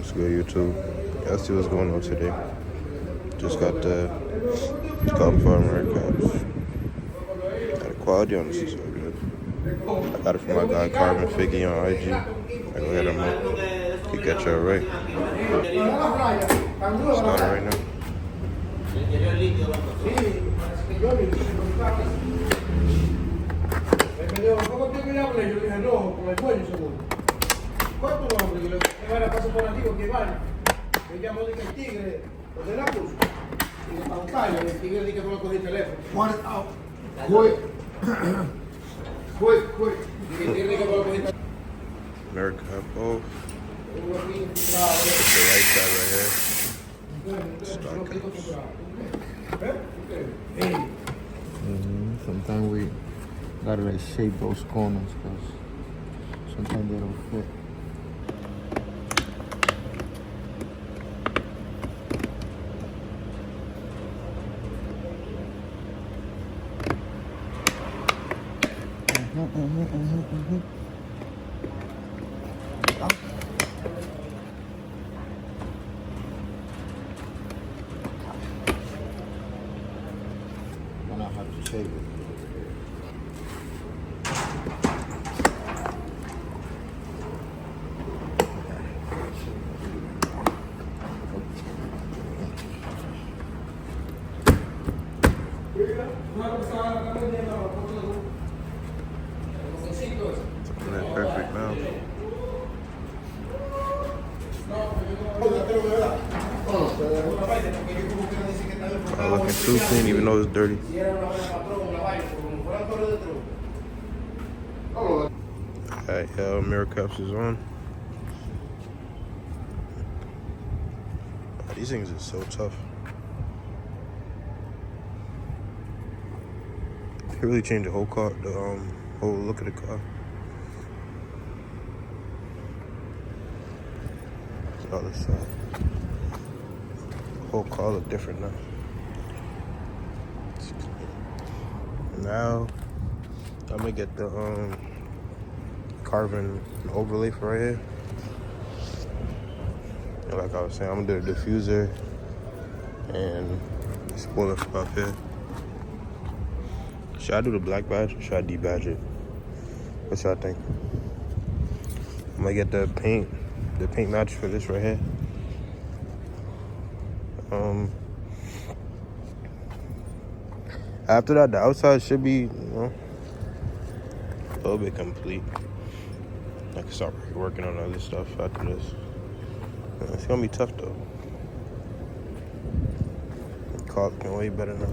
What's good, YouTube? Let's see what's going on today. Just got the Scalp Farm haircuts. Got the quality on this is so good. I got it from my guy Carvin Figgy on IG. I go hit him up. He catch her right. Starting right now. ¿Cuál tu nombre? Yo le la paso por aquí, que vale. Él llamó de que el tigre, los de la cruz. Y a buscarlo, el tigre dice que no le cogí el teléfono. What? Quick. Quick. Y el tigre dice que no le cogí el teléfono. America both. The right side right here. Sometimes we gotta like shape those corners because sometimes they don't fit. Then I have to shape it. That's perfect now. Not looking too clean, even though it's dirty. Alright, mirror cups is on. These things are so tough. It really changed the whole car, the whole look of the car. The other side. The whole car look different now. Now I'm gonna get the carbon overlay for right here. And like I was saying, I'm gonna do the diffuser and spoiler for up here. Should I do the black badge or should I debadge it? What y'all think? I'm gonna get the paint match for this right here. After that, the outside should be, a little bit complete. I can start working on other stuff after this. It's gonna be tough though. The car looking way better now.